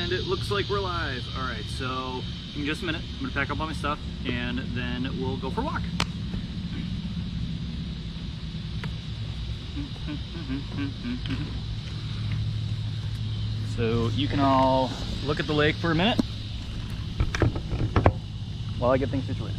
And it looks like we're live. All right, so in just a minute, I'm gonna pack up all my stuff and then we'll go for a walk. So you can all look at the lake for a minute while I get things situated.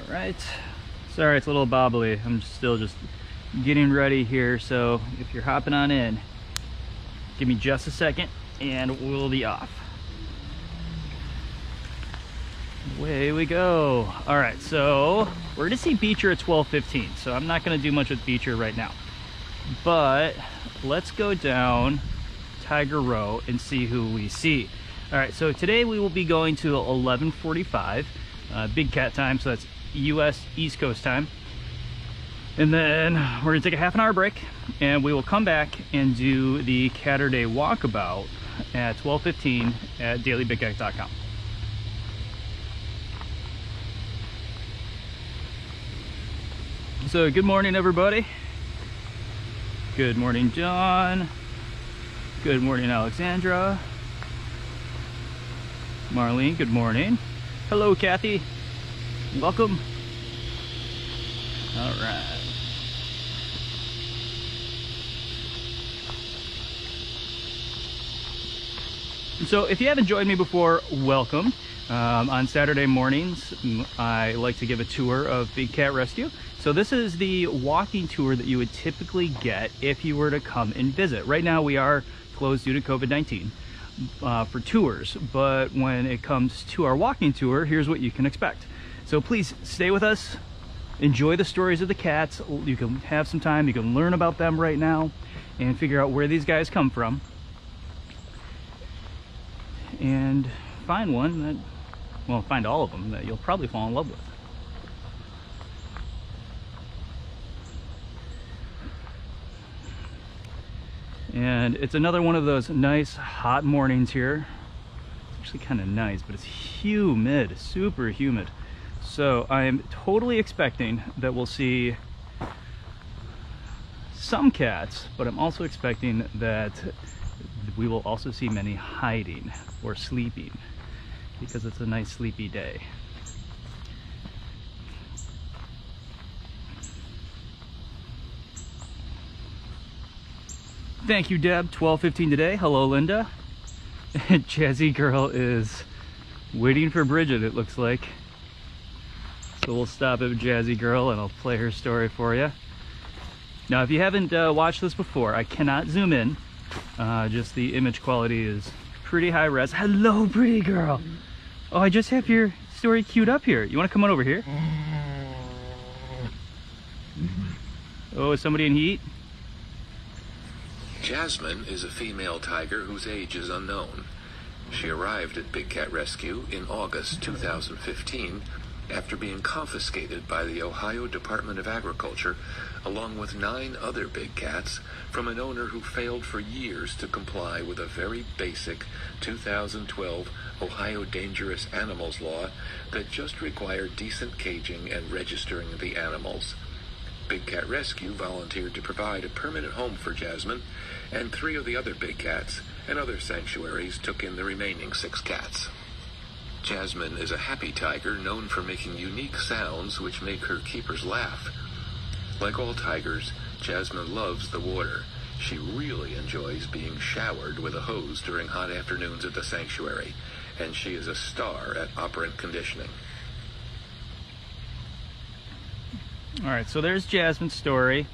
Right, sorry it's a little bobbly. I'm still just getting ready here, so if you're hopping on in, give me just a second and we'll be off. Away we go. All right, so we're gonna see Beecher at 12:15, so I'm not gonna do much with Beecher right now, but let's go down Tiger Row and see who we see. All right, so today we will be going to 11:45 big cat time, so that's US East Coast time, and then we're gonna take a half an hour break and we will come back and do the Catterday walkabout at 12:15 at dailybigcat.com. So good morning everybody. Good morning John. Good morning Alexandra. Marlene, good morning. Hello Kathy. Welcome. All right. So if you haven't joined me before, welcome. On Saturday mornings, I like to give a tour of Big Cat Rescue. So this is the walking tour that you would typically get if you were to come and visit. Right now we are closed due to COVID-19 for tours, but when it comes to our walking tour, here's what you can expect. So please stay with us, enjoy the stories of the cats. You can have some time, you can learn about them right now and figure out where these guys come from. And find one that, well, find all of them that you'll probably fall in love with. And it's another one of those nice hot mornings here. It's actually kind of nice, but it's humid, super humid. So I am totally expecting that we'll see some cats, but I'm also expecting that we will also see many hiding or sleeping because it's a nice sleepy day. Thank you, Deb. 12:15 today. Hello, Linda. Jazzy Girl is waiting for Bridget, it looks like. So we'll stop at Jazzy Girl and I'll play her story for you. Now, if you haven't watched this before, I cannot zoom in. Just the image quality is pretty high res. Hello, pretty girl. Oh, I just have your story queued up here. You want to come on over here? Oh, is somebody in heat? Jasmine is a female tiger whose age is unknown. She arrived at Big Cat Rescue in August 2015 after being confiscated by the Ohio Department of Agriculture along with 9 other big cats from an owner who failed for years to comply with a very basic 2012 Ohio Dangerous Animals law that just required decent caging and registering the animals. Big Cat Rescue volunteered to provide a permanent home for Jasmine, and 3 of the other big cats and other sanctuaries took in the remaining 6 cats. Jasmine is a happy tiger known for making unique sounds which make her keepers laugh. Like all tigers, Jasmine loves the water. She really enjoys being showered with a hose during hot afternoons at the sanctuary, and she is a star at operant conditioning. All right, so there's Jasmine's story,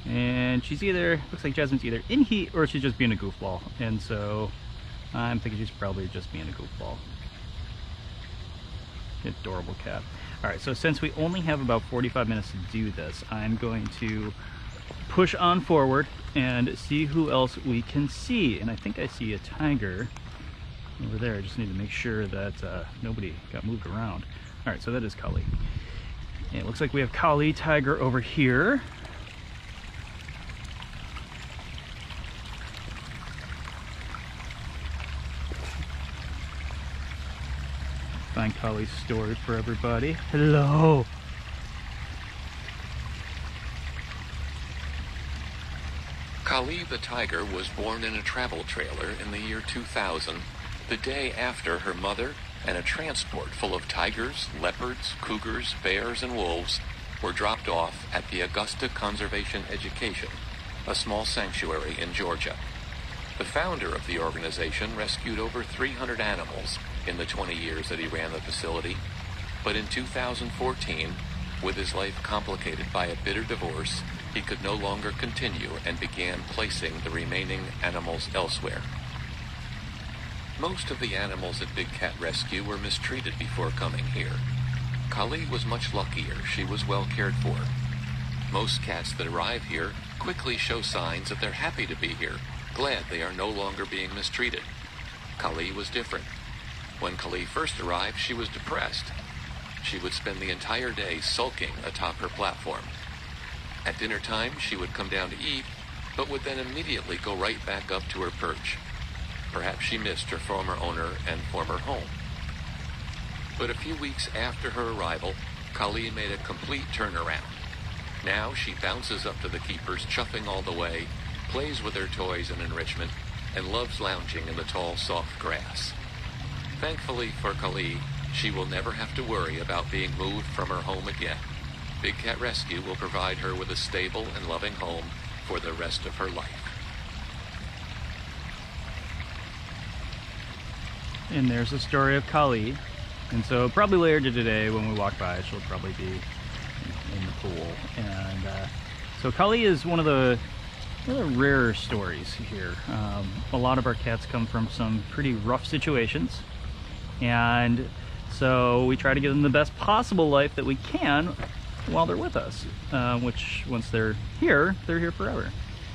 and she's either, looks like Jasmine's either in heat or she's just being a goofball, and so I'm thinking she's probably just being a goofball. Adorable cat. All right, so since we only have about 45 minutes to do this, I'm going to push on forward and see who else we can see. And I think I see a tiger over there. I just need to make sure that nobody got moved around. All right, so that is Kali. And it looks like we have Kali tiger over here. Find Kali's story for everybody. Hello. Kali the tiger was born in a travel trailer in the year 2000, the day after her mother and a transport full of tigers, leopards, cougars, bears, and wolves were dropped off at the Augusta Conservation Education, a small sanctuary in Georgia. The founder of the organization rescued over 300 animals in the 20 years that he ran the facility, but in 2014, with his life complicated by a bitter divorce, he could no longer continue and began placing the remaining animals elsewhere. Most of the animals at Big Cat Rescue were mistreated before coming here. Kali was much luckier. She was well cared for. Most cats that arrive here quickly show signs that they're happy to be here, glad they are no longer being mistreated. Kali was different. When Kali first arrived, she was depressed. She would spend the entire day sulking atop her platform. At dinner time, she would come down to eat, but would then immediately go right back up to her perch. Perhaps she missed her former owner and former home. But a few weeks after her arrival, Kali made a complete turnaround. Now she bounces up to the keepers, chuffing all the way, plays with her toys and enrichment, and loves lounging in the tall, soft grass. Thankfully for Kali, she will never have to worry about being moved from her home again. Big Cat Rescue will provide her with a stable and loving home for the rest of her life. And there's the story of Kali. And so probably later today when we walk by, she'll probably be in the pool. And so Kali is one of the rarer stories here. A lot of our cats come from some pretty rough situations. And so we try to give them the best possible life that we can while they're with us, which once they're here forever.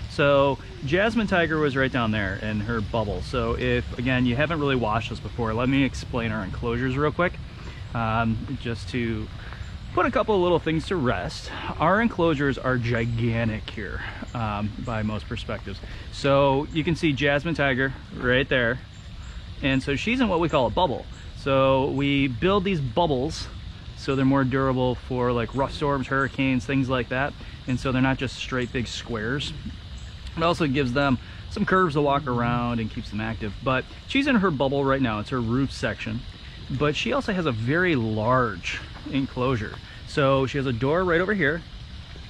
So Jasmine Tiger was right down there in her bubble. So if, again, you haven't really watched this before, let me explain our enclosures real quick, just to put a couple of little things to rest. Our enclosures are gigantic here by most perspectives. So you can see Jasmine Tiger right there. And so she's in what we call a bubble. So we build these bubbles so they're more durable for like rough storms, hurricanes, things like that. And so they're not just straight big squares. It also gives them some curves to walk around and keeps them active. But she's in her bubble right now. It's her roof section. But she also has a very large enclosure. So she has a door right over here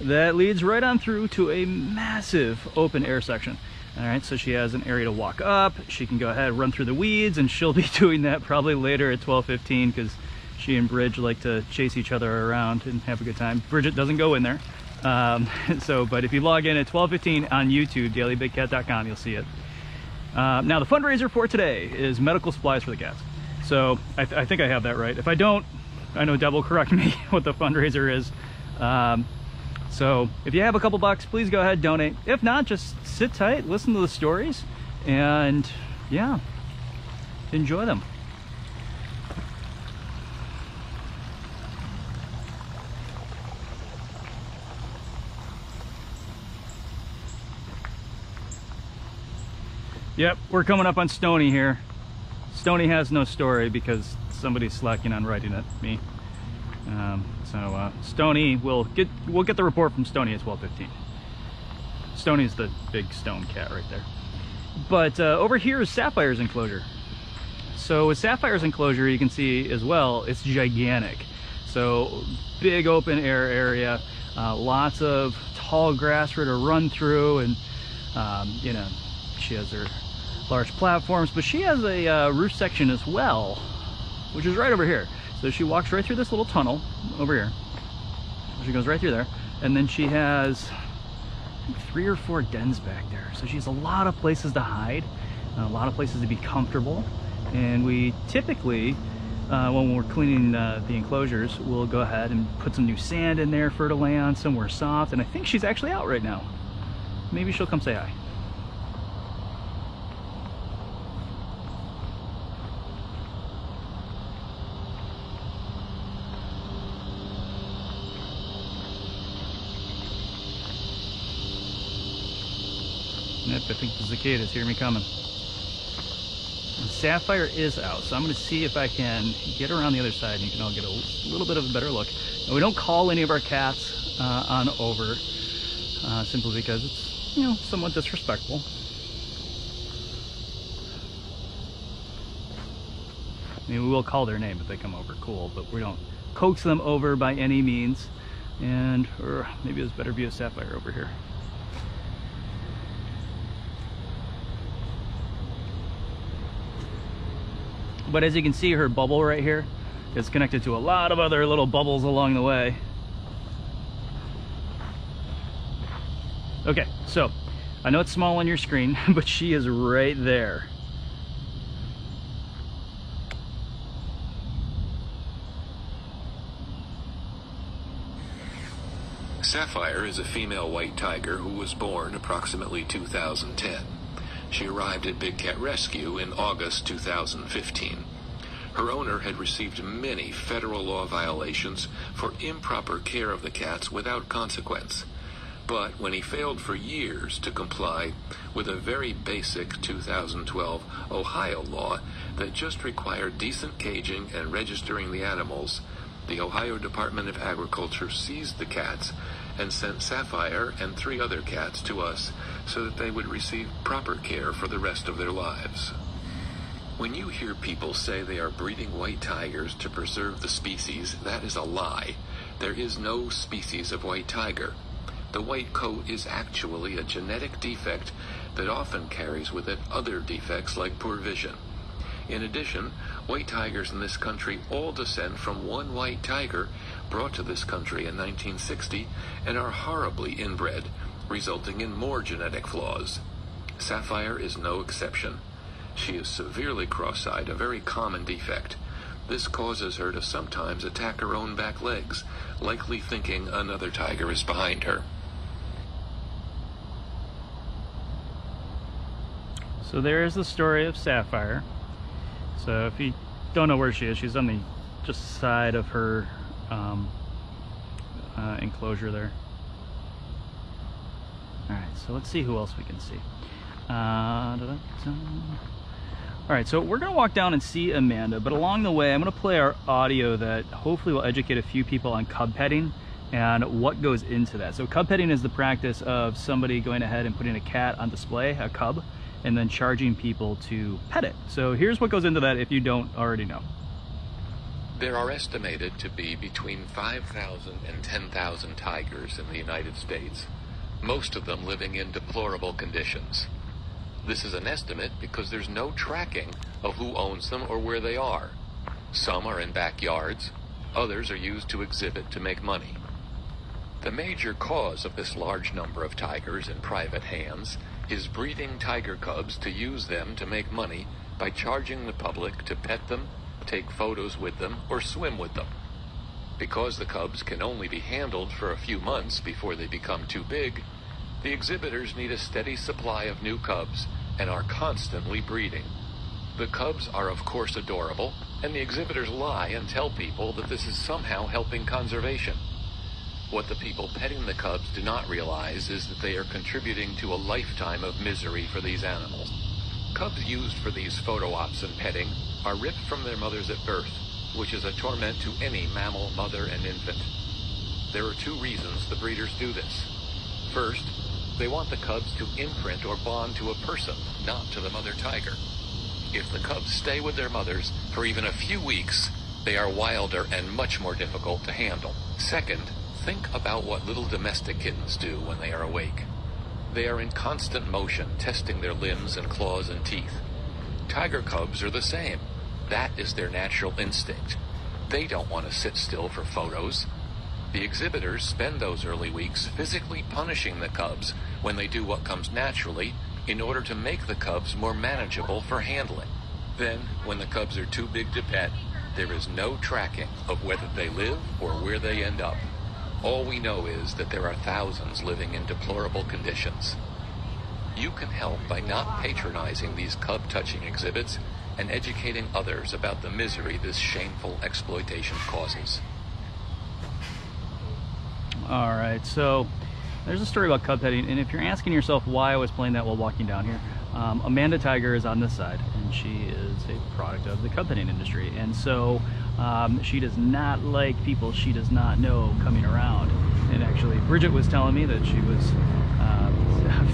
that leads right on through to a massive open air section. All right, so she has an area to walk up. She can go ahead, run through the weeds, and she'll be doing that probably later at 12:15 because she and Bridge like to chase each other around and have a good time. Bridget doesn't go in there. But if you log in at 12:15 on YouTube, dailybigcat.com, you'll see it. Now the fundraiser for today is medical supplies for the cats. So I think I have that right. If I don't, I know Deb will correct me what the fundraiser is. So if you have a couple bucks, please go ahead, donate. If not, just sit tight, listen to the stories, and yeah, enjoy them. Yep, we're coming up on Stony here. Stony has no story because somebody's slacking on writing it, me. Stony, we'll get the report from Stony at 12:15. Stony's the big stone cat right there. But over here is Sapphire's enclosure. So with Sapphire's enclosure, you can see as well, it's gigantic. So big open air area, lots of tall grass for her to run through, and you know, she has her large platforms, but she has a roof section as well, which is right over here. So she walks right through this little tunnel over here, She goes right through there. And then she has 3 or 4 dens back there. So she has a lot of places to hide, a lot of places to be comfortable. And we typically, when we're cleaning the enclosures, we'll go ahead and put some new sand in there for her to lay on somewhere soft. And I think she's actually out right now. Maybe she'll come say hi. Yep, I think the cicadas hear me coming. And Sapphire is out, so I'm going to see if I can get around the other side and you can all get a little bit of a better look. And we don't call any of our cats on over, simply because it's, you know, somewhat disrespectful. I mean, we will call their name if they come over, cool, but we don't coax them over by any means. And maybe there's a better view of Sapphire over here. But as you can see, her bubble right here is connected to a lot of other little bubbles along the way. Okay, so I know it's small on your screen, but she is right there. Sapphire is a female white tiger who was born approximately 2010. She arrived at Big Cat Rescue in August 2015. Her owner had received many federal law violations for improper care of the cats without consequence. But when he failed for years to comply with a very basic 2012 Ohio law that just required decent caging and registering the animals, the Ohio Department of Agriculture seized the cats and sent Sapphire and 3 other cats to us so that they would receive proper care for the rest of their lives. When you hear people say they are breeding white tigers to preserve the species, that is a lie. There is no species of white tiger. The white coat is actually a genetic defect that often carries with it other defects like poor vision. In addition, white tigers in this country all descend from one white tiger brought to this country in 1960 and are horribly inbred, resulting in more genetic flaws. Sapphire is no exception. She is severely cross-eyed, a very common defect. This causes her to sometimes attack her own back legs, likely thinking another tiger is behind her. So there's the story of Sapphire. So if you don't know where she is, she's on the just side of her enclosure there. Alright, so let's see who else we can see. Alright, so we're going to walk down and see Amanda, but along the way I'm going to play our audio that hopefully will educate a few people on cub heading and what goes into that. So cub heading is the practice of somebody going ahead and putting a cat on display, a cub, and then charging people to pet it. So here's what goes into that if you don't already know. There are estimated to be between 5,000 and 10,000 tigers in the United States, most of them living in deplorable conditions. This is an estimate because there's no tracking of who owns them or where they are. Some are in backyards, others are used to exhibit to make money. The major cause of this large number of tigers in private hands is breeding tiger cubs to use them to make money by charging the public to pet them, take photos with them, or swim with them. Because the cubs can only be handled for a few months before they become too big, the exhibitors need a steady supply of new cubs and are constantly breeding. The cubs are of course adorable, and the exhibitors lie and tell people that this is somehow helping conservation. What the people petting the cubs do not realize is that they are contributing to a lifetime of misery for these animals. Cubs used for these photo ops and petting are ripped from their mothers at birth, which is a torment to any mammal mother and infant. There are 2 reasons the breeders do this. First, they want the cubs to imprint or bond to a person, not to the mother tiger. If the cubs stay with their mothers for even a few weeks, they are wilder and much more difficult to handle. Second, think about what little domestic kittens do when they are awake. They are in constant motion, testing their limbs and claws and teeth. Tiger cubs are the same. That is their natural instinct. They don't want to sit still for photos. The exhibitors spend those early weeks physically punishing the cubs when they do what comes naturally in order to make the cubs more manageable for handling. Then, when the cubs are too big to pet, there is no tracking of whether they live or where they end up. All we know is that there are thousands living in deplorable conditions. You can help by not patronizing these cub-touching exhibits and educating others about the misery this shameful exploitation causes. All right, so there's a story about Cub Heading, and if you're asking yourself why I was playing that while walking down here, Amanda Tiger is on this side, and she is a product of the Cub Heading industry, and so she does not like people she does not know coming around. And actually, Bridget was telling me that she was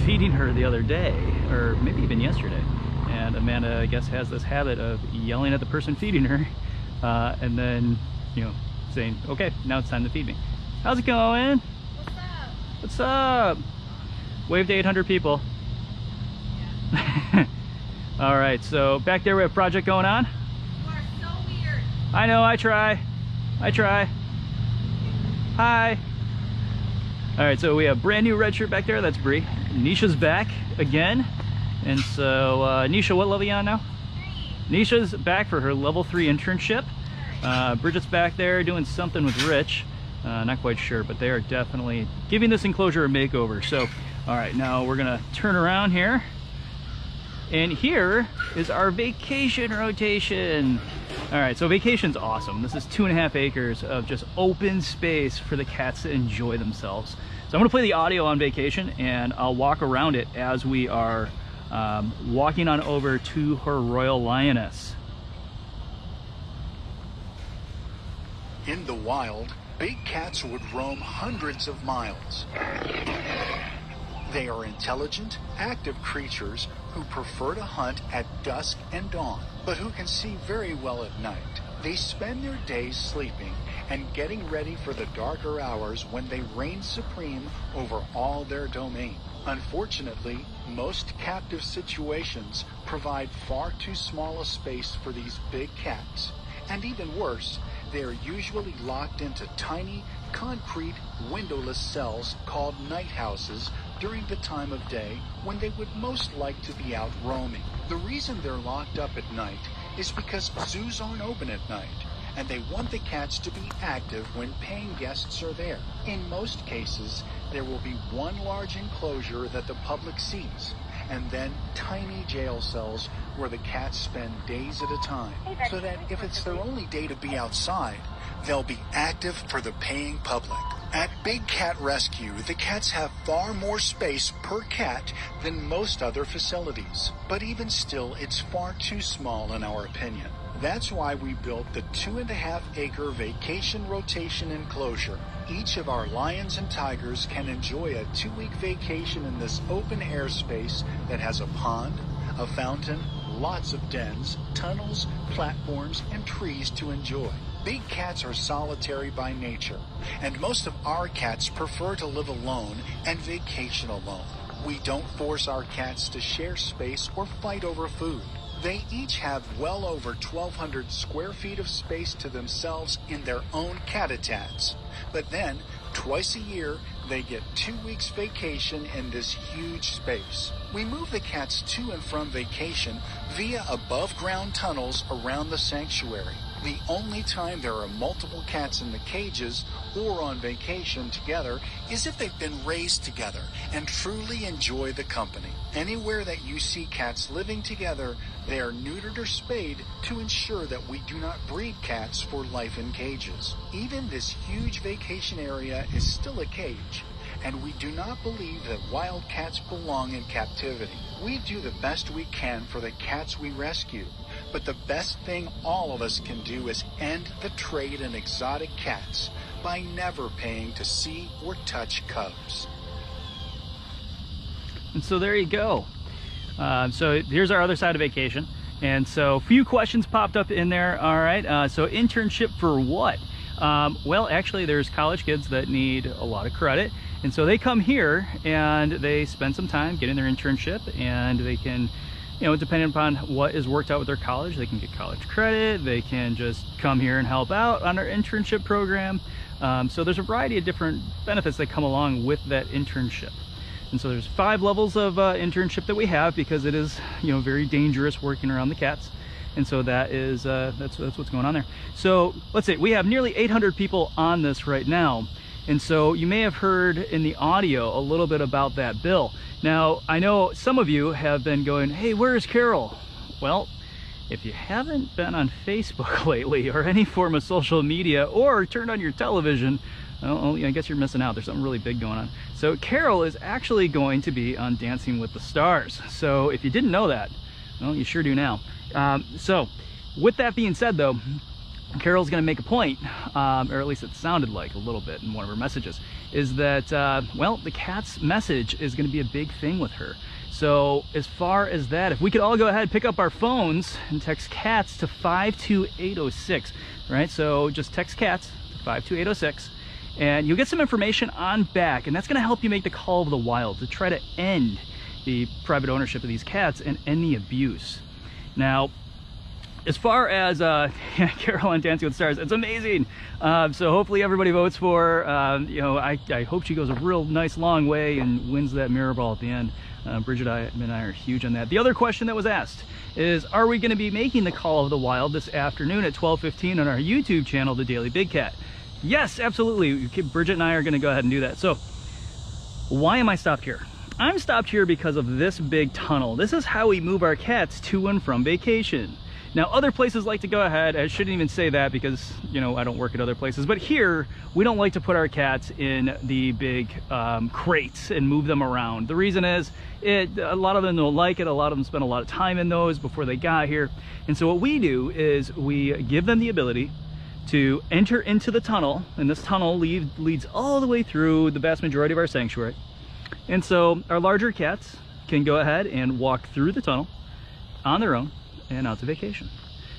feeding her the other day, or maybe even yesterday, and Amanda, I guess, has this habit of yelling at the person feeding her, and then, you know, saying, okay, now it's time to feed me. How's it going? What's up? What's up? Wave to 800 people. Yeah. All right, so back there we have a project going on. You are so weird. I know, I try. Hi. All right, so we have brand new red shirt back there. That's Bree. Nisha's back again. And so, Nisha, what level are you on now? 3. Nisha's back for her level 3 internship. Bridget's back there doing something with Rich. Not quite sure, but they are definitely giving this enclosure a makeover. So, all right, now we're gonna turn around here. And here is our vacation rotation. All right, so vacation's awesome. This is 2.5 acres of just open space for the cats to enjoy themselves. So I'm gonna play the audio on vacation, and I'll walk around it as we are walking on over to her Royal Lioness. In the wild, big cats would roam hundreds of miles. They are intelligent, active creatures who prefer to hunt at dusk and dawn, but who can see very well at night. They spend their days sleeping and getting ready for the darker hours when they reign supreme over all their domain. Unfortunately, most captive situations provide far too small a space for these big cats. And even worse, they are usually locked into tiny, concrete, windowless cells called night houses during the time of day when they would most like to be out roaming. The reason they're locked up at night is because zoos aren't open at night, and they want the cats to be active when paying guests are there. In most cases, there will be one large enclosure that the public sees, and then tiny jail cells where the cats spend days at a time, so that if it's their only day to be outside, they'll be active for the paying public. At Big Cat Rescue, the cats have far more space per cat than most other facilities. But even still, it's far too small in our opinion. That's why we built the 2.5 acre vacation rotation enclosure. Each of our lions and tigers can enjoy a 2-week vacation in this open air space that has a pond, a fountain, lots of dens, tunnels, platforms, and trees to enjoy. Big cats are solitary by nature, and most of our cats prefer to live alone and vacation alone. We don't force our cats to share space or fight over food. They each have well over 1,200 square feet of space to themselves in their own cat-habitats. But then, twice a year, they get 2 weeks vacation in this huge space. We move the cats to and from vacation via above-ground tunnels around the sanctuary. The only time there are multiple cats in the cages or on vacation together is if they've been raised together and truly enjoy the company. Anywhere that you see cats living together, they are neutered or spayed to ensure that we do not breed cats for life in cages. Even this huge vacation area is still a cage, and we do not believe that wild cats belong in captivity. We do the best we can for the cats we rescue, but the best thing all of us can do is end the trade in exotic cats by never paying to see or touch cubs. And so there you go. So here's our other side of vacation. And so a few questions popped up in there. All right, so internship for what? Well, actually there's college kids that need a lot of credit. And so they come here and they spend some time getting their internship, and they can, you know, depending upon what is worked out with their college, they can get college credit. They can just come here and help out on our internship program. So there's a variety of different benefits that come along with that internship. And so there's 5 levels of internship that we have, because it is, you know, very dangerous working around the cats. And so that is that's what's going on there. So let's say we have nearly 800 people on this right now. And so you may have heard in the audio a little bit about that bill. Now, I know some of you have been going, hey, where's Carol? Well, if you haven't been on Facebook lately, or any form of social media, or turned on your television, well, I guess you're missing out. There's something really big going on. So Carol is actually going to be on Dancing with the Stars. So if you didn't know that, well, you sure do now. So with that being said, though, Carol's going to make a point, or at least it sounded like a little bit in one of her messages, is that, well, the cat's message is going to be a big thing with her. So as far as that, if we could all go ahead, pick up our phones and text cats to 52806, right? So just text cats to 52806, and you'll get some information on back, and that's going to help you make the call of the wild to try to end the private ownership of these cats and end the abuse. Now, as far as Carol on Dancing with Stars, it's amazing. So hopefully everybody votes for, you know, I hope she goes a real nice long way and wins that mirror ball at the end. Bridget and I are huge on that. The other question that was asked is, are we going to be making the Call of the Wild this afternoon at 12:15 on our YouTube channel, The Daily Big Cat? Yes, absolutely. Bridget and I are going to go ahead and do that. So why am I stopped here? I'm stopped here because of this big tunnel. This is how we move our cats to and from vacation. Now, other places like to go ahead, I shouldn't even say that because, you know, I don't work at other places, but here, we don't like to put our cats in the big crates and move them around. The reason is, a lot of them don't like it, a lot of them spend a lot of time in those before they got here. And so what we do is we give them the ability to enter into the tunnel, and this tunnel leads all the way through the vast majority of our sanctuary. And so our larger cats can go ahead and walk through the tunnel on their own and out to vacation.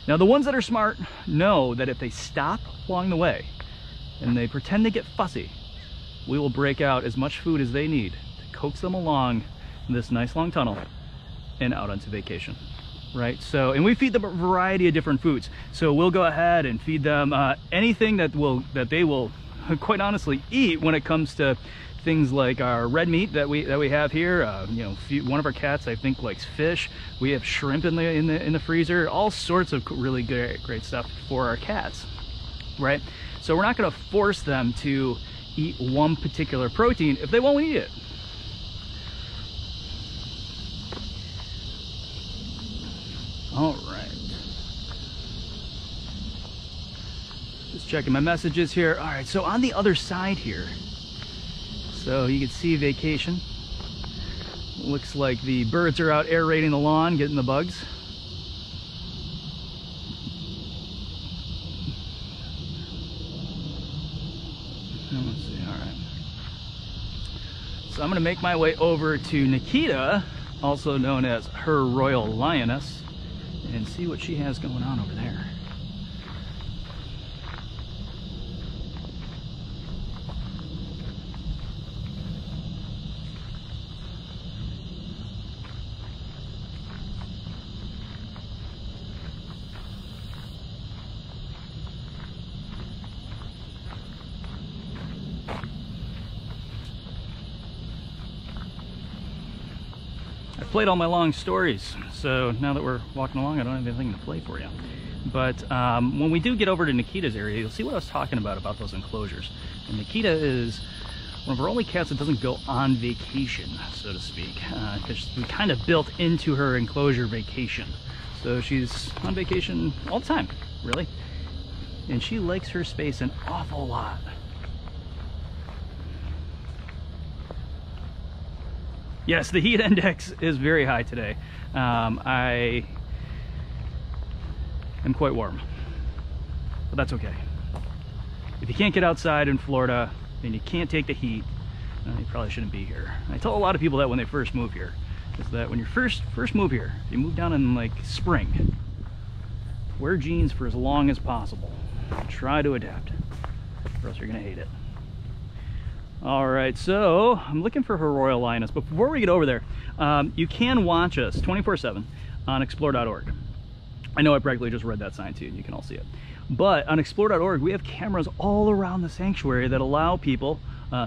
Now, the ones that are smart know that if they stop along the way and they pretend to get fussy, we will break out as much food as they need to coax them along this nice long tunnel and out onto vacation, right? So, and we feed them a variety of different foods. So we'll go ahead and feed them anything that they will quite honestly eat when it comes to things like our red meat that we have here. You know, one of our cats I think likes fish. We have shrimp in the freezer. All sorts of really great stuff for our cats, right? So we're not going to force them to eat one particular protein if they won't eat it. All right. Just checking my messages here. All right, so on the other side here, so you can see vacation. Looks like the birds are out aerating the lawn, getting the bugs. Let's see, all right. So I'm gonna make my way over to Nikita, also known as Her Royal Lioness, and see what she has going on over there. Played all my long stories, so now that we're walking along I don't have anything to play for you. But when we do get over to Nikita's area, you'll see what I was talking about those enclosures. And Nikita is one of our only cats that doesn't go on vacation, so to speak, because we kind of built into her enclosure vacation. So she's on vacation all the time, really, and she likes her space an awful lot. Yes, the heat index is very high today. I am quite warm, but that's okay. If you can't get outside in Florida and you can't take the heat, you probably shouldn't be here. I tell a lot of people that when they first move here, is that when you first move here, you move down in like spring, wear jeans for as long as possible. Try to adapt, or else you're gonna hate it. All right, so I'm looking for Her Royal Lioness, but before we get over there, you can watch us 24/7 on explore.org. I know I practically just read that sign to you, and you can all see it. But on explore.org, we have cameras all around the sanctuary that allow people,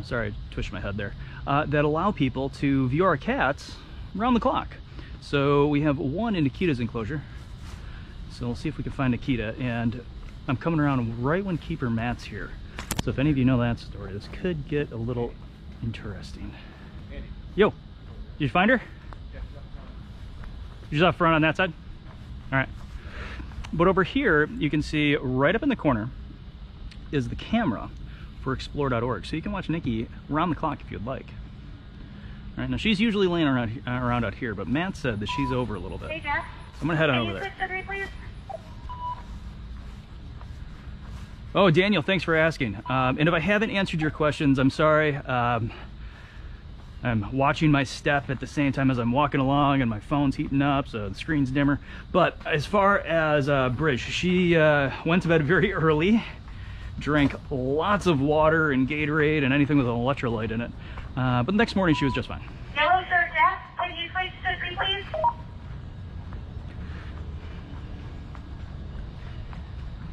sorry, I twitched my head there, that allow people to view our cats around the clock. So we have one in Nikita's enclosure. So we'll see if we can find Nikita, and I'm coming around right when Keeper Matt's here. So if any of you know that story, this could get a little interesting. Yo, did you find her? She's up front on that side? All right. But over here, you can see right up in the corner is the camera for explore.org. So you can watch Nikki around the clock if you'd like. All right, now she's usually laying around out here, but Matt said that she's over a little bit. Hey, Jeff. I'm gonna head on over there. Can you switch to 3, please? Oh, Daniel, thanks for asking. And if I haven't answered your questions, I'm sorry. I'm watching my step at the same time as I'm walking along, and my phone's heating up, so the screen's dimmer. But as far as Bridge, she went to bed very early, drank lots of water and Gatorade and anything with an electrolyte in it. But the next morning she was just fine. Yellow shirt, Jeff. Can you switch to 3, please?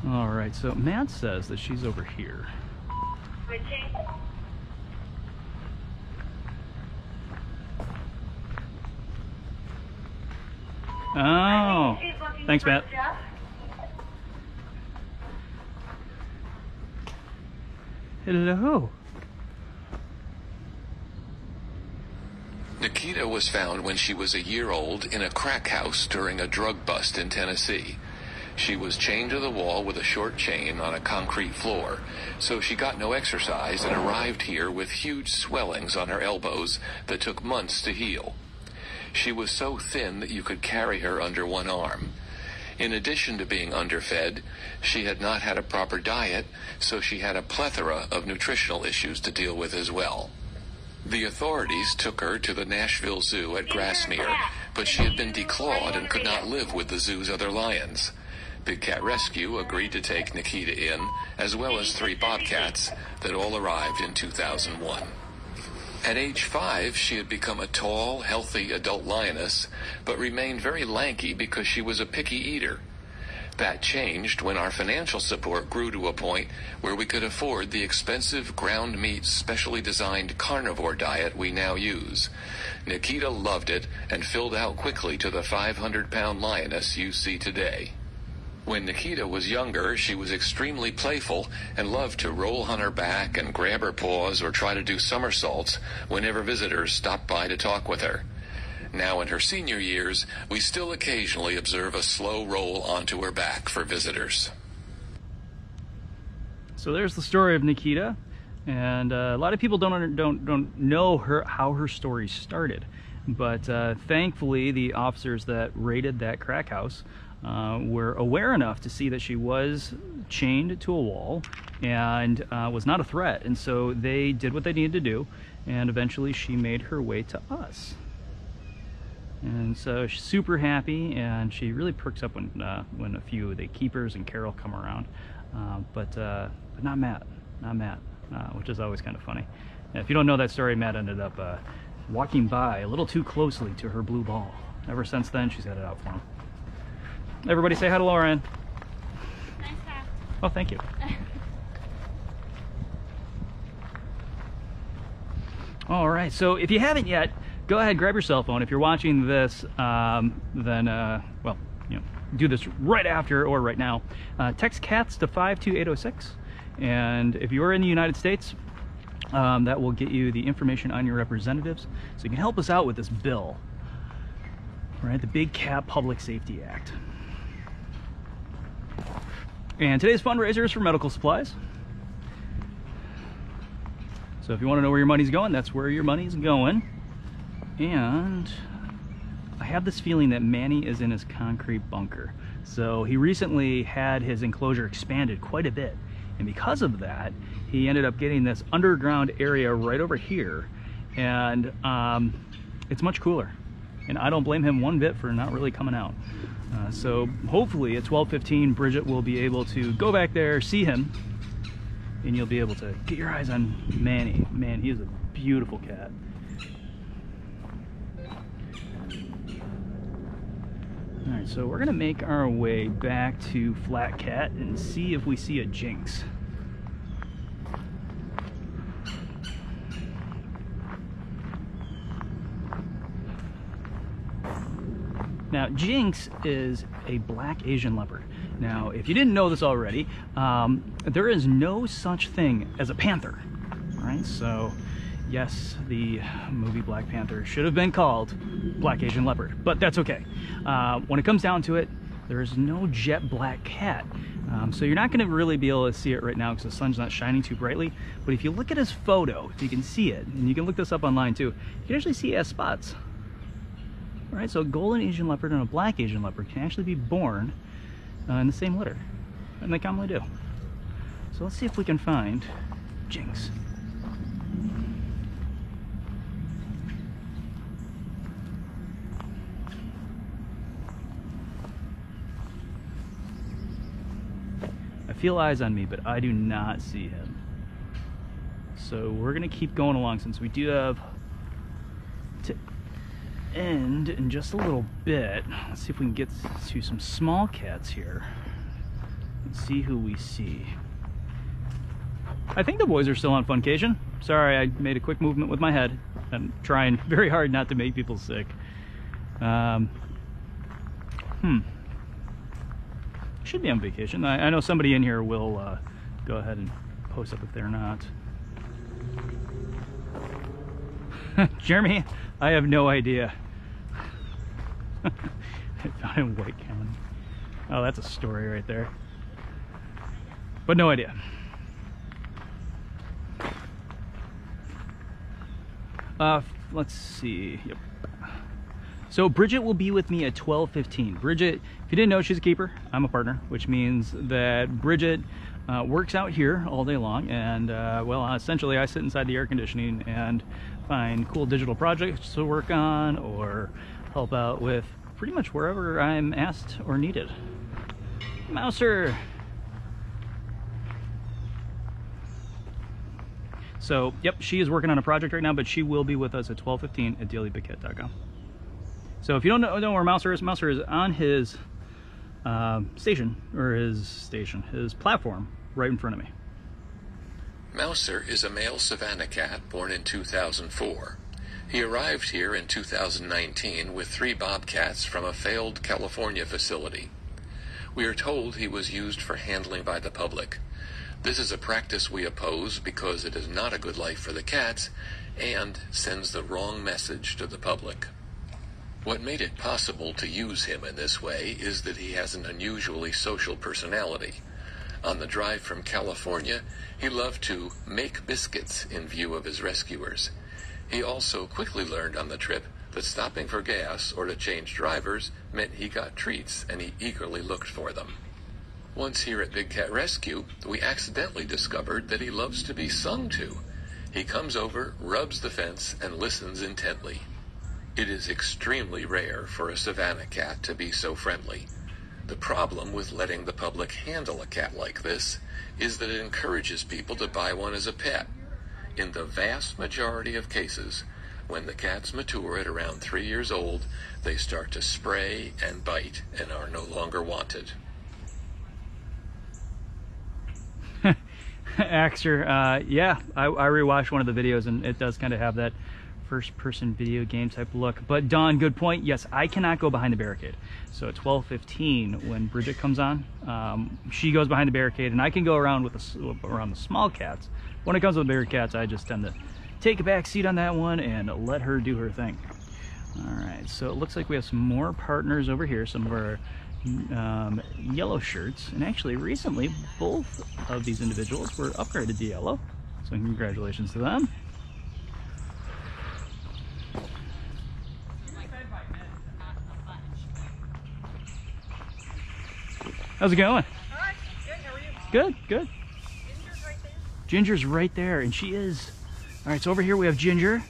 All right, so Matt says that she's over here. Switching. Oh, She's looking thanks, for Matt. Jeff. Hello. Nikita was found when she was a year old in a crack house during a drug bust in Tennessee. She was chained to the wall with a short chain on a concrete floor, so she got no exercise and arrived here with huge swellings on her elbows that took months to heal. She was so thin that you could carry her under one arm. In addition to being underfed, she had not had a proper diet, so she had a plethora of nutritional issues to deal with as well. The authorities took her to the Nashville Zoo at Grassmere, but she had been declawed and could not live with the zoo's other lions. Big Cat Rescue agreed to take Nikita in, as well as 3 bobcats that all arrived in 2001. At age 5, she had become a tall, healthy adult lioness, but remained very lanky because she was a picky eater. That changed when our financial support grew to a point where we could afford the expensive ground meat specially designed carnivore diet we now use. Nikita loved it and filled out quickly to the 500-pound lioness you see today. When Nikita was younger, she was extremely playful and loved to roll on her back and grab her paws or try to do somersaults whenever visitors stopped by to talk with her. Now in her senior years, we still occasionally observe a slow roll onto her back for visitors. So there's the story of Nikita, and a lot of people don't know how her story started. But thankfully, the officers that raided that crack house were aware enough to see that she was chained to a wall and was not a threat, and so they did what they needed to do, and eventually she made her way to us. And so she's super happy, and she really perks up when a few of the keepers and Carol come around, but not Matt, which is always kind of funny. And if you don't know that story, Matt ended up walking by a little too closely to her blue ball. Ever since then, she's had it out for him. Everybody say hi to Lauren. Nice hat. Oh, thank you. All right, so if you haven't yet, go ahead, grab your cell phone. If you're watching this, then, well, do this right after or right now. Text CATS to 52806. And if you're in the United States, that will get you the information on your representatives, so you can help us out with this bill, right? The Big Cat Public Safety Act. And today's fundraiser is for medical supplies. So if you want to know where your money's going, that's where your money's going. And I have this feeling that Manny is in his concrete bunker. So he recently had his enclosure expanded quite a bit. And because of that, he ended up getting this underground area right over here. And it's much cooler. And I don't blame him one bit for not really coming out. So hopefully at 12:15, Bridget will be able to go back there, see him, and you'll be able to get your eyes on Manny. Man, he is a beautiful cat. All right, so we're gonna make our way back to Flat Cat and see if we see a Jinx. Now, Jinx is a black Asian leopard. Now, if you didn't know this already, there is no such thing as a panther, right? So, yes, the movie Black Panther should have been called Black Asian Leopard, but that's okay. When it comes down to it, there is no jet black cat. So you're not going to really be able to see it right now because the sun's not shining too brightly. But if you look at his photo, you can see it, and you can look this up online too. You can actually see he has spots. All right, so a golden Asian leopard and a black Asian leopard can actually be born in the same litter, and they commonly do. So let's see if we can find Jinx. I feel eyes on me, but I do not see him. So we're gonna keep going along since we do have to end in just a little bit. Let's see if we can get to some small cats here and see who we see. I think the boys are still on funcation. Sorry, I made a quick movement with my head. I'm trying very hard not to make people sick. Should be on vacation. I know somebody in here will go ahead and post up if they're not. Jeremy, I have no idea. I found in White County. Oh, that's a story right there. But no idea. Let's see. Yep. So Bridget will be with me at 12:15. Bridget, if you didn't know, she's a keeper. I'm a partner, which means that Bridget works out here all day long, and well, essentially I sit inside the air conditioning and find cool digital projects to work on or help out with pretty much wherever I'm asked or needed. Mouser! So, yep, she is working on a project right now, but she will be with us at 12:15 at dailybitkit.com. So if you don't know where Mouser is on his his platform right in front of me. Mouser is a male savanna cat born in 2004. He arrived here in 2019 with 3 bobcats from a failed California facility. We are told he was used for handling by the public. This is a practice we oppose because it is not a good life for the cats and sends the wrong message to the public. What made it possible to use him in this way is that he has an unusually social personality. On the drive from California, he loved to make biscuits in view of his rescuers. He also quickly learned on the trip that stopping for gas or to change drivers meant he got treats, and he eagerly looked for them. Once here at Big Cat Rescue, we accidentally discovered that he loves to be sung to. He comes over, rubs the fence, and listens intently. It is extremely rare for a savanna cat to be so friendly. The problem with letting the public handle a cat like this is that it encourages people to buy one as a pet. In the vast majority of cases, when the cats mature at around 3 years old, they start to spray and bite and are no longer wanted. Axter, yeah, I rewatched one of the videos and it does kind of have that first-person video game type look. But Dawn, good point. Yes, I cannot go behind the barricade. So at 12:15, when Bridget comes on, she goes behind the barricade, and I can go around with around the small cats. When it comes to the bigger cats, I just tend to take a back seat on that one and let her do her thing. All right, so it looks like we have some more partners over here. Some of our yellow shirts, and actually recently both of these individuals were upgraded to yellow. So congratulations to them. How's it going? Hi, good, how are you? Good, good. Ginger's right there. Ginger's right there, and she is. All right, so over here we have Ginger.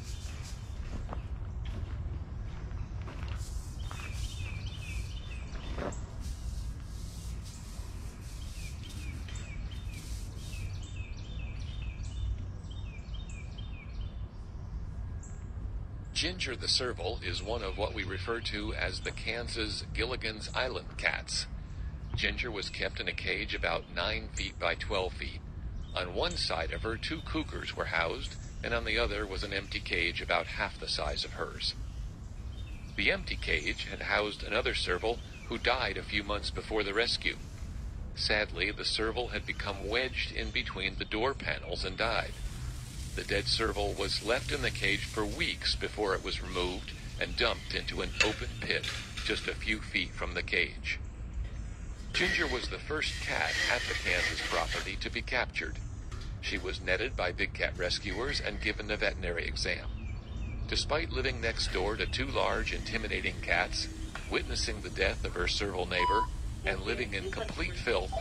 Ginger the serval is one of what we refer to as the Kansas Gilligan's Island cats. Ginger was kept in a cage about 9 feet by 12 feet. On one side of her, 2 cougars were housed, and on the other was an empty cage about half the size of hers. The empty cage had housed another serval who died a few months before the rescue. Sadly, the serval had become wedged in between the door panels and died. The dead serval was left in the cage for weeks before it was removed and dumped into an open pit just a few feet from the cage. Ginger was the first cat at the Kansas property to be captured. She was netted by big cat rescuers and given a veterinary exam. Despite living next door to 2 large, intimidating cats, witnessing the death of her serval neighbor, and living in complete filth,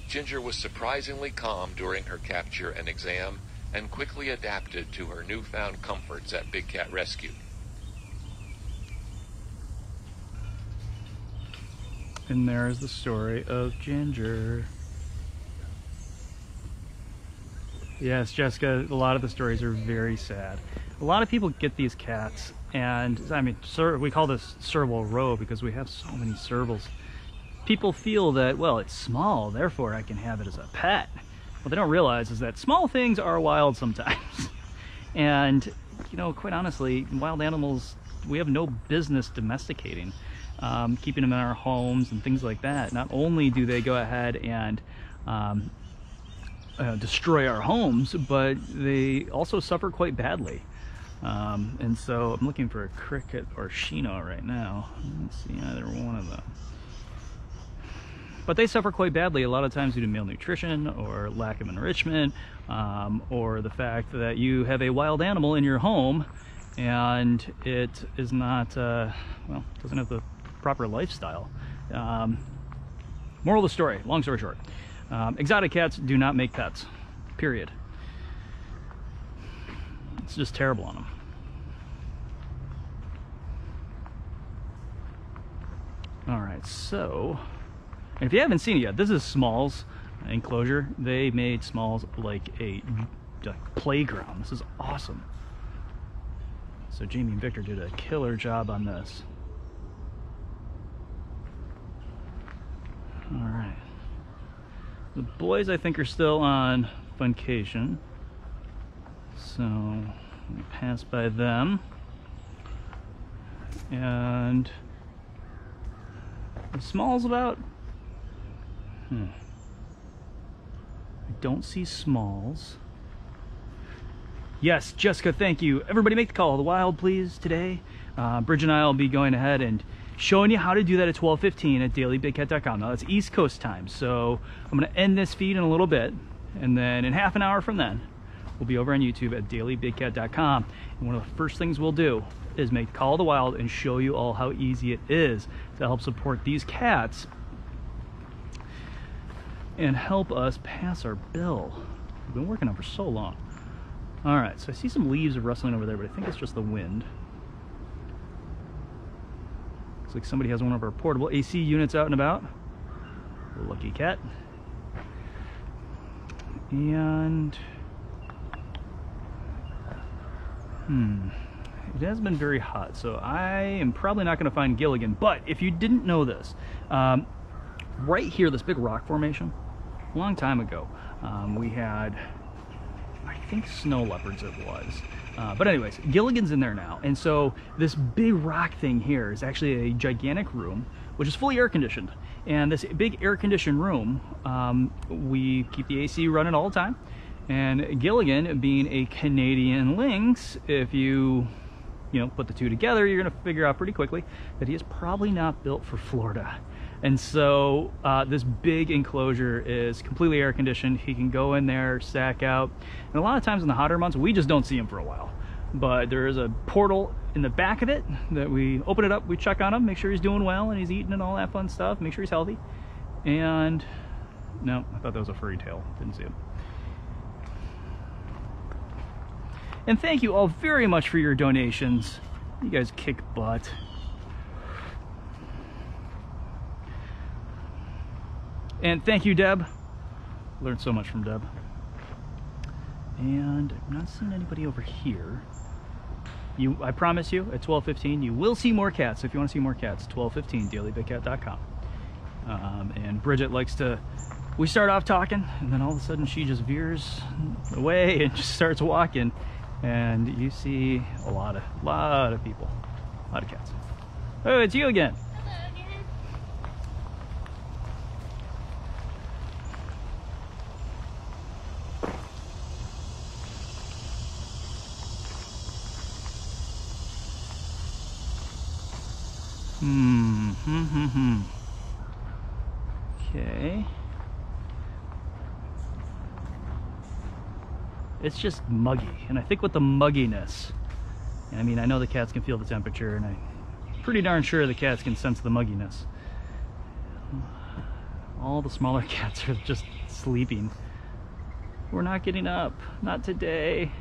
Ginger was surprisingly calm during her capture and exam and quickly adapted to her newfound comforts at Big Cat Rescue. And there's the story of Ginger. Yes, Jessica, a lot of the stories are very sad. A lot of people get these cats, and I mean, we call this serval row because we have so many servals. People feel that, well, it's small, therefore I can have it as a pet. What they don't realize is that small things are wild sometimes. And, you know, quite honestly, wild animals, we have no business domesticating, keeping them in our homes and things like that. Not only do they go ahead and destroy our homes, but they also suffer quite badly. And so I'm looking for a cricket or Shino right now. I don't see either one of them. But they suffer quite badly a lot of times due to malnutrition or lack of enrichment, or the fact that you have a wild animal in your home and it is not, well, doesn't have the proper lifestyle. Moral of the story, long story short, exotic cats do not make pets, period. It's just terrible on them. All right, so, and if you haven't seen it yet, this is Smalls Enclosure. They made Smalls like a playground. This is awesome. So Jamie and Victor did a killer job on this. All right. The boys, I think, are still on funcation. So we pass by them. And the Smalls about... I don't see Smalls. Yes, Jessica, thank you. Everybody make the call of the wild, please, today. Bridge and I will be going ahead and showing you how to do that at 12:15 at dailybigcat.com. Now, that's East Coast time, so I'm going to end this feed in a little bit, and then in half an hour from then, we'll be over on YouTube at dailybigcat.com. And one of the first things we'll do is make Call of the Wild and show you all how easy it is to help support these cats and help us pass our bill. We've been working on for so long. All right, so I see some leaves rustling over there, but I think it's just the wind. Looks like somebody has one of our portable AC units out and about. Lucky cat. And it has been very hot, so I am probably not going to find Gilligan. But if you didn't know this, right here, this big rock formation, a long time ago, we had, I think, snow leopards it was. But anyways, Gilligan's in there now. And so this big rock thing here is actually a gigantic room, which is fully air conditioned. And this big air conditioned room, we keep the AC running all the time. And Gilligan, being a Canadian lynx, if you put the two together, you're gonna figure out pretty quickly that he is probably not built for Florida. And so this big enclosure is completely air conditioned. He can go in there, sack out. And a lot of times in the hotter months, we just don't see him for a while. But there is a portal in the back of it that we open it up, we check on him, make sure he's doing well and he's eating and all that fun stuff, make sure he's healthy. And no, I thought that was a furry tail, didn't see him. And thank you all very much for your donations. You guys kick butt. And thank you, Deb. Learned so much from Deb. And I'm not seeing anybody over here. I promise you, at 12:15, you will see more cats. If you want to see more cats, 12:15, dailybigcat.com. And Bridget likes to, we start off talking, and then all of a sudden she just veers away and just starts walking, and you see a lot of people, a lot of cats. Oh, it's you again. Hello again. Okay. It's just muggy, and I think with the mugginess, I mean, I know the cats can feel the temperature, and I'm pretty darn sure the cats can sense the mugginess. All the smaller cats are just sleeping. We're not getting up. Not today.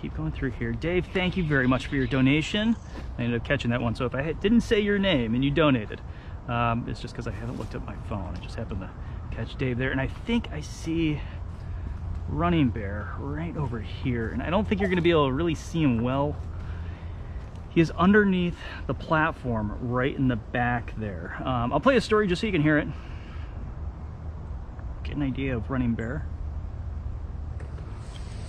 Keep going through here. Dave, thank you very much for your donation. I ended up catching that one, so if I didn't say your name and you donated, it's just because I haven't looked at my phone. I just happened to catch Dave there, and I think I see Running Bear right over here, and I don't think you're going to be able to really see him well. He is underneath the platform right in the back there. I'll play a story just so you can hear it. Get an idea of Running Bear.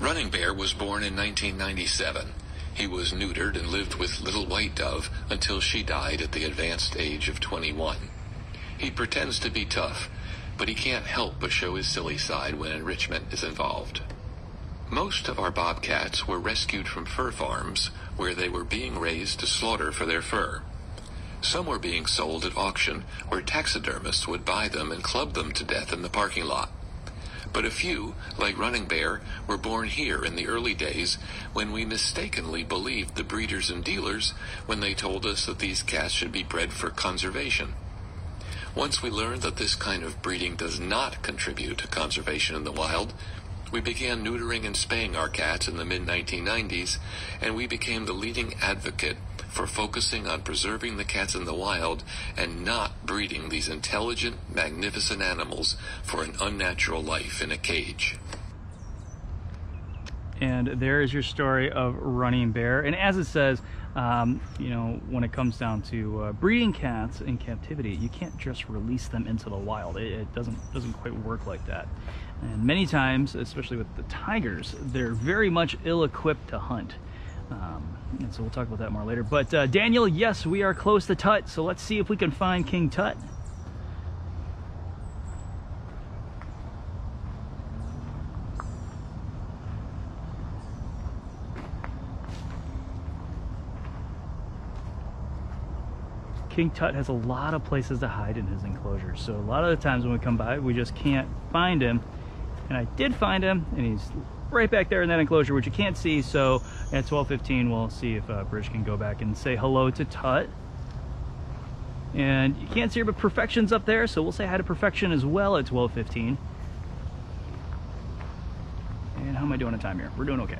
Running Bear was born in 1997. He was neutered and lived with Little White Dove until she died at the advanced age of 21. He pretends to be tough, but he can't help but show his silly side when enrichment is involved. Most of our bobcats were rescued from fur farms where they were being raised to slaughter for their fur. Some were being sold at auction where taxidermists would buy them and club them to death in the parking lot. But a few, like Running Bear, were born here in the early days when we mistakenly believed the breeders and dealers when they told us that these cats should be bred for conservation. Once we learned that this kind of breeding does not contribute to conservation in the wild, we began neutering and spaying our cats in the mid-1990s, and we became the leading advocate for focusing on preserving the cats in the wild and not breeding these intelligent, magnificent animals for an unnatural life in a cage. And there is your story of Running Bear. And as it says, you know, when it comes down to breeding cats in captivity, you can't just release them into the wild. It doesn't quite work like that. And many times, especially with the tigers, they're very much ill-equipped to hunt. And so we'll talk about that more later. But Daniel, yes, we are close to Tut, so let's see if we can find King Tut. King Tut has a lot of places to hide in his enclosure, so a lot of the times when we come by, we just can't find him. And I did find him, and he's right back there in that enclosure, which you can't see. So at 12:15, we'll see if Bridge can go back and say hello to Tut. And you can't see her, but Perfection's up there, so we'll say hi to Perfection as well at 12:15. And how am I doing on time here? We're doing okay.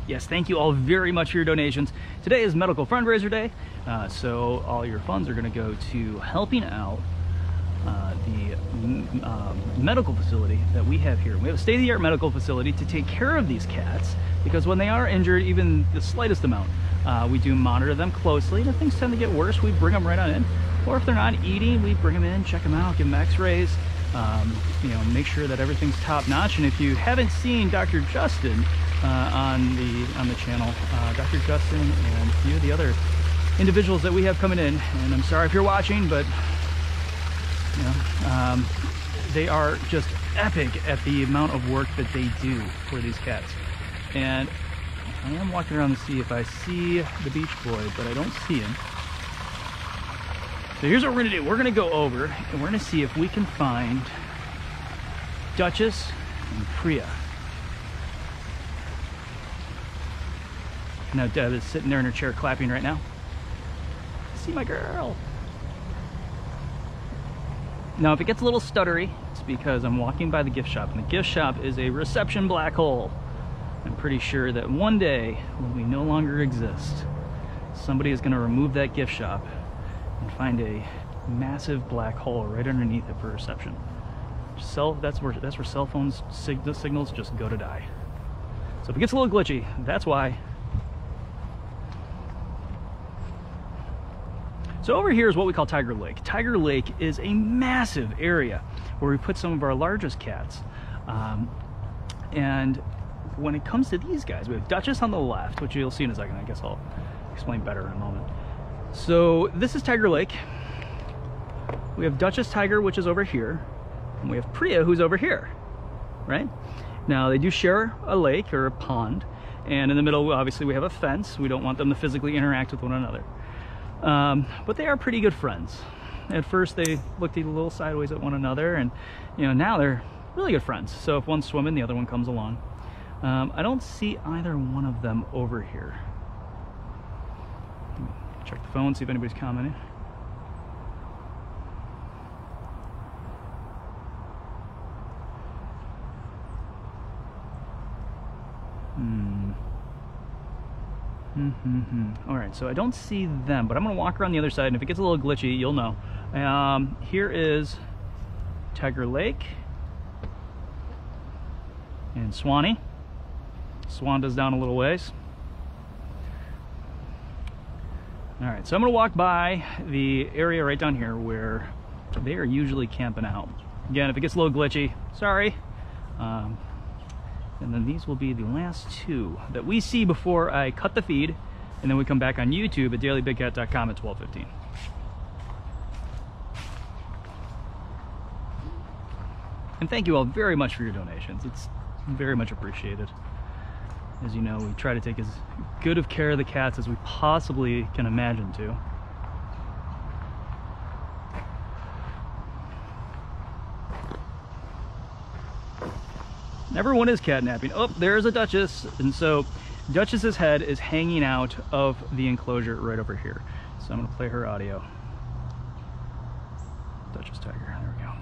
Yes, thank you all very much for your donations. Today is Medical Fundraiser Day, so all your funds are going to go to helping out the medical facility that we have here. We have a state-of-the-art medical facility to take care of these cats, because when they are injured, even the slightest amount, we do monitor them closely, and if things tend to get worse, we bring them right on in. Or if they're not eating, we bring them in, check them out, give them x-rays, you know, make sure that everything's top-notch. And if you haven't seen Dr. Justin on the channel, Dr. Justin and a few of the other individuals that we have coming in, and I'm sorry if you're watching, but you know, they are just epic at the amount of work that they do for these cats. And I am walking around to see if I see the Beach Boy, but I don't see him. So here's what we're gonna do. We're gonna go over and we're gonna see if we can find Duchess and Priya. Now Deb is sitting there in her chair clapping right now. See my girl. Now if it gets a little stuttery, it's because I'm walking by the gift shop, and the gift shop is a reception black hole. I'm pretty sure that one day, when we no longer exist, somebody is going to remove that gift shop and find a massive black hole right underneath it for reception. That's where cell phones signals just go to die. So if it gets a little glitchy, that's why. So over here is what we call Tiger Lake. Tiger Lake is a massive area where we put some of our largest cats. And when it comes to these guys, we have Duchess on the left, which you'll see in a second. I guess I'll explain better in a moment. So this is Tiger Lake. We have Duchess Tiger, which is over here. And we have Priya, who's over here, right? Now, they do share a lake or a pond. And in the middle, obviously, we have a fence. We don't want them to physically interact with one another. But they are pretty good friends. At first, they looked a little sideways at one another. And, you know, now they're really good friends. So if one's swimming, the other one comes along. I don't see either one of them over here. Check the phone, see if anybody's commenting. All right, so I don't see them, but I'm gonna walk around the other side, and if it gets a little glitchy, you'll know. Here is Tiger Lake and Swanee. Swanda's down a little ways. All right, so I'm gonna walk by the area right down here where they are usually camping out. Again, if it gets a little glitchy, sorry. And then these will be the last two that we see before I cut the feed, and then we come back on YouTube at dailybigcat.com at 12:15. And thank you all very much for your donations. It's very much appreciated. As you know, we try to take as good of care of the cats as we possibly can imagine to. Everyone is catnapping. Oh, there's a Duchess. And so Duchess's head is hanging out of the enclosure right over here. So I'm gonna play her audio. Duchess Tiger, there we go.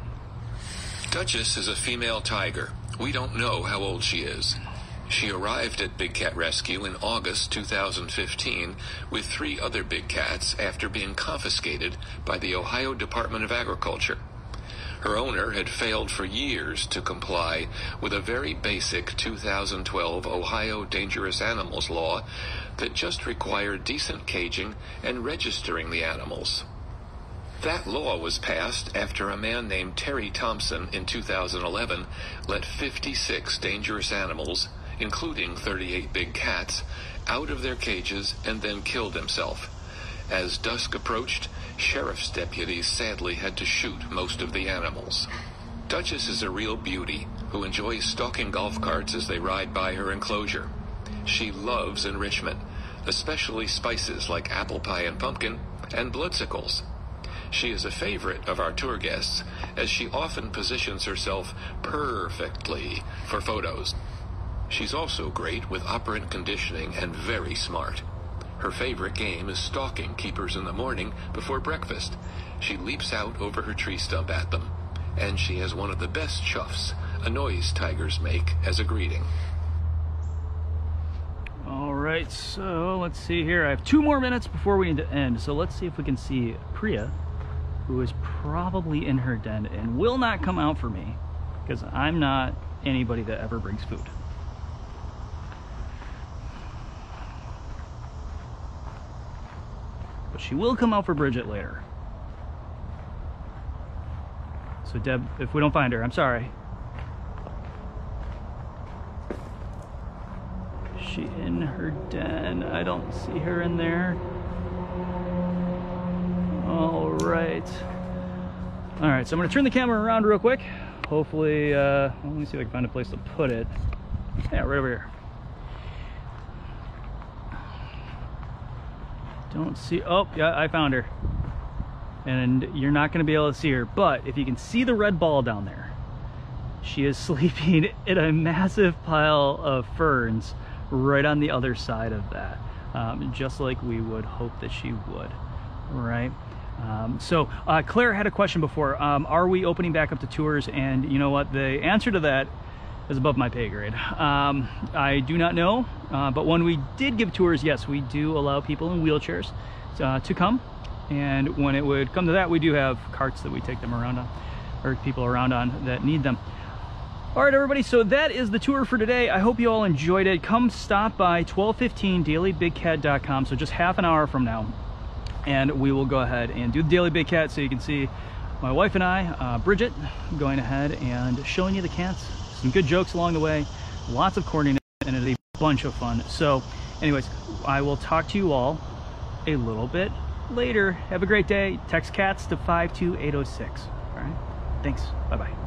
Duchess is a female tiger. We don't know how old she is. She arrived at Big Cat Rescue in August 2015 with 3 other big cats after being confiscated by the Ohio Department of Agriculture. Her owner had failed for years to comply with a very basic 2012 Ohio Dangerous Animals law that just required decent caging and registering the animals. That law was passed after a man named Terry Thompson in 2011 let 56 dangerous animals, including 38 big cats, out of their cages and then killed himself. As dusk approached, sheriff's deputies sadly had to shoot most of the animals. Duchess is a real beauty who enjoys stalking golf carts as they ride by her enclosure. She loves enrichment, especially spices like apple pie and pumpkin, and bloodsicles. She is a favorite of our tour guests, as she often positions herself perfectly for photos. She's also great with operant conditioning and very smart. Her favorite game is stalking keepers in the morning before breakfast. She leaps out over her tree stump at them, and she has one of the best chuffs, a noise tigers make as a greeting. All right, so let's see here. I have 2 more minutes before we need to end. So let's see if we can see Priya, who is probably in her den and will not come out for me because I'm not anybody that ever brings food. But she will come out for Bridget later. So Deb, if we don't find her, I'm sorry. Is she in her den? I don't see her in there. All right. All right, so I'm gonna turn the camera around real quick. Hopefully, let me see if I can find a place to put it. Yeah, right over here. Don't see, oh, yeah, I found her. And you're not gonna be able to see her, but if you can see the red ball down there, she is sleeping in a massive pile of ferns right on the other side of that, just like we would hope that she would, right? So Claire had a question before, are we opening back up to tours? And you know what, the answer to that is above my pay grade. I do not know, but when we did give tours, yes, we do allow people in wheelchairs to come. And when it would come to that, we do have carts that we take them around on, or people around on that need them. All right, everybody, so that is the tour for today. I hope you all enjoyed it. Come stop by 1215 dailybigcat.com, so just half an hour from now, and we will go ahead and do the Daily Big Cat so you can see my wife and I, Bridget, going ahead and showing you the cats. Some good jokes along the way, lots of corniness, and it is a bunch of fun. So anyways, I will talk to you all a little bit later. Have a great day. Text cats to 52806. All right, thanks. Bye-bye.